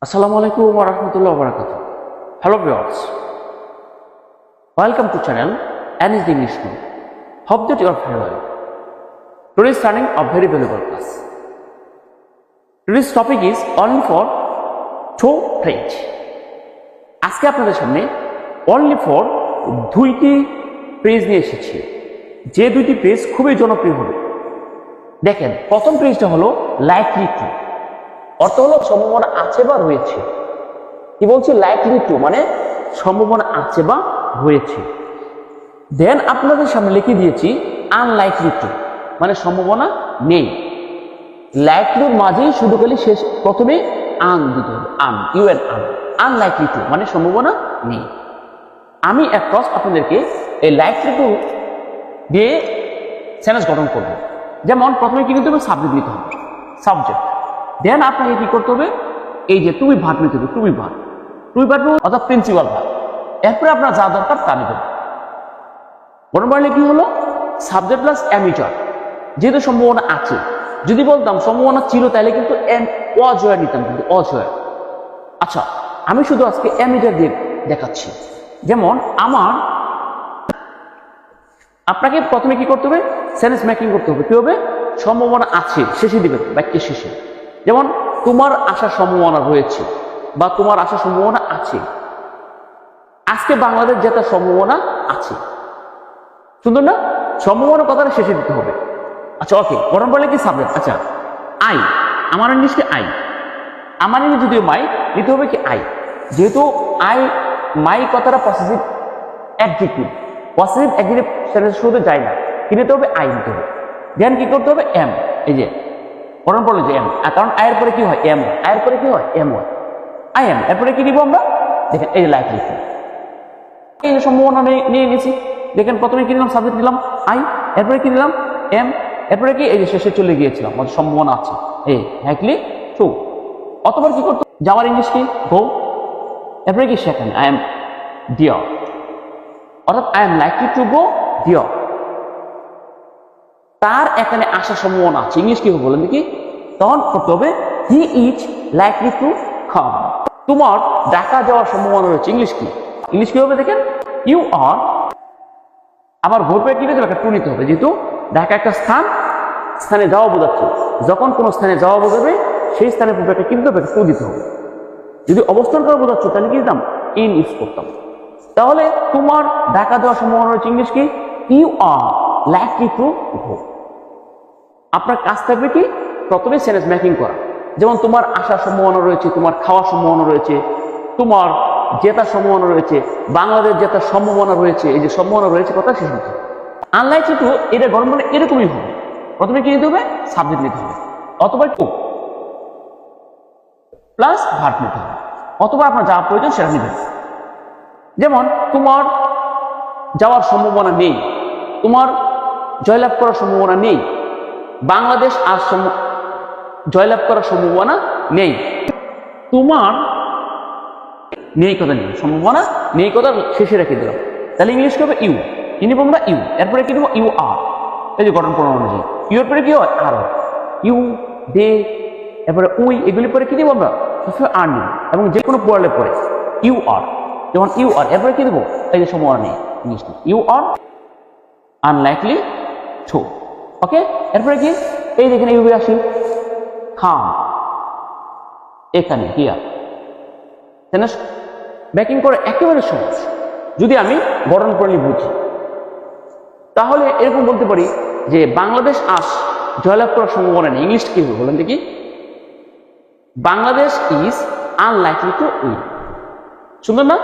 Assalamu alaikum wa rahmatullahi wa barakatuh. Hello viewers. Welcome to channel and is the English School. Hope that you are very well. Today is starting a very valuable class. Today's topic is only for two French. আজকে আপনাদের সামনে only for দুইটি page নিয়ে এসেছি, যে দুইটি page খুবই জনপ্রিয় হবে। দেখেন, প্রথম পেজটা হলো লাইকলি টু, অর্থ হলো সম্ভাবনা আছে বা রয়েছে। কি বলছি? লাইকলি টু মানে সম্ভাবনা আছে বা রয়েছে। দেন আপনাদের সামনে লিখে দিয়েছি আনলাইকলি টু মানে সম্ভাবনা নেই। লাইকলির মাঝেই শুধু খালি শেষ প্রথমে আন দিতে হবে, আন ইউএন আন। আনলাইকলি টু মানে সম্ভাবনা নেই। আমি অ্যাপ্রক্স আপনাদেরকে এই লাইকলি টু দিয়ে সেন্টেন্স গঠন করব। যেমন প্রথমে কি করতে হবে? সাবজেক্ট নিতে হবে, সাবজেক্ট। দেন আপনাকে কি করতে হবে? এই যে টু বি ভার্ব নিতে হবে, টু বি ভার্ব অর্থাৎ প্রিন্সিপাল ভার্ব। এরপরে আপনার যা দরকার তা নেবেন। গঠন করলে কি হলো? সাবজেক্ট প্লাস অ্যামিটার, যেহেতু সম্ভাবনা আছে। যদি বলতাম সম্ভাবনা ছিল তাহলে কিন্তু অজয় নিতাম, কিন্তু অজয়। আচ্ছা, আমি শুধু আজকে অ্যামিটার দিয়ে দেখাচ্ছি। যেমন আপনাকে প্রথমে কি করতে হবে? সেন্টেন্স মেকিং করতে হবে। কি হবে? সম্ভাবনা আছে শেষে দিবেন, বাক্যের শেষে। যেমন তোমার আসার সম্ভাবনা রয়েছে বা তোমার আসার সম্ভাবনা আছে। আজকে বাংলাদেশ জেতার সম্ভাবনা আছে। সুন্দর না? সম্ভাবনা কথাটা শেষে দিতে হবে। আচ্ছা, ওকে। গঠন বলে কি? সাবজেক্ট। আচ্ছা, আই, আমার ইংলিশকে আই, আমার ইংলিশ যদিও মাই, নিতে হবে কি? আই। যেহেতু আই মাই কথাটা পসেসিভ অ্যাডজেক্টিভ, পসেসিভ অ্যাডজেক্টিভ সেন্টেন্সের শুরুতে যায় না, কি নিতে হবে? আই নিতে হবে। দেন কি করতে হবে? এম। এই যে গঠন পড়লো যে এম, কারণ আয়ের পরে কি হয়? এম। আয়ের পরে কি হয়? এম হয়। I am. এরপরে কি দিব আমরা? দেখেন, এই যে লাইকলি টু, এই যে সম্ভাবনা নিয়ে নিয়েছি। দেখেন, প্রথমে কি দিলাম? সাবজেক্ট দিলাম আই, এরপরে কি দিলাম? এম। এরপরে কি? এই যে শেষে চলে গিয়েছিলাম, সম্ভাবনা আছে এই লাইকলি টু। অতবার কি করতে? যাওয়ার ইংলিশ কি? গো। এরপরে কি? সেখানে আই এম ডিয়ার, অর্থাৎ I am likely to go dear. তার এখানে আসার সম্ভাবনা আছে। ইংলিশ কি হবে বলেন দেখি? তখন করতে হবে he is likely to come. তোমার ঢাকা যাওয়ার সম্ভাবনা রয়েছে। ইংলিশ কি? ইংলিশ কি হবে? দেখেন, ইউ আর। আবার ভোরপে কি নিতে হবে? টু নিতে হবে, যেহেতু ঢাকা একটা স্থানে যাওয়া বোঝাচ্ছে। যখন কোনো স্থানে যাওয়া বোঝাবে সেই স্থানে একটা কিনতে হবে, টু দিতে হবে। যদি অবস্থান করা বোঝাচ্ছে তাহলে কি দিতাম? ইন ইউজ করতাম। তাহলে তোমার ঢাকা যাওয়ার সম্ভাবনা রয়েছে। ইংলিশ কি? You are likely to go. আপনার কাজ থাকবে কি? প্রথমে সেন্টেন্স মেকিং করা। যেমন তোমার আসার সম্ভাবনা রয়েছে, তোমার খাওয়ার সম্ভাবনা রয়েছে, তোমার জেতার সম্ভাবনা রয়েছে, বাংলাদেশ জেতার সম্ভাবনা রয়েছে। এই যে সম্ভাবনা রয়েছে কথা শেষ হচ্ছে। আনলাইকলি টু এটা গঠন মানে এরকমই হবে। প্রথমে কি নিতে হবে? সাবজেক্ট নিতে হবে, অথবা টু প্লাস ভার্ব নিতে হবে, অথবা আপনার যা প্রয়োজন সেটা নিতে হবে। যেমন তোমার যাওয়ার সম্ভাবনা নেই, তোমার জয়লাভ করার সম্ভাবনা নেই, বাংলাদেশ আজ জয়লাভ করার সম্ভাবনা নেই। তোমার নেই কথা নেই, সম্ভাবনা নেই কথা শেষে রেখে দিলাম। তাহলে ইংলিশ কি হবে? ইউ। কি নিব আমরা? ইউ। এরপরে কি দেবো? You are. এই যে গঠন প্রণাম অনুযায়ী ইউ এর পরে কি হয়? আর। ইউ, দে, এরপরে উই, এগুলি পরে কি দিব আমরা? সবসময় আর নিব, এবং যে কোনো পড়ালে পরে ইউ আর। যেমন ইউ আর, এরপরে কি দেবো? এই যে সম্ভাবনা নেই, English you are unlikely to. Okay. এরপরে কি? এই দেখেন ইউ আসি খাম, এখানে হিয়ার। সেন্টেন্স মেকিং করে একেবারে সহজ। যদি আমি গঠন প্রণালী বুঝি তাহলে এরকম বলতে পারি যে বাংলাদেশ আজ জয়লাভ করার সম্ভাবনা নেই। ইংলিশ কি হবে বলেন দেখি? Bangladesh is unlikely to win. সুন্দর না?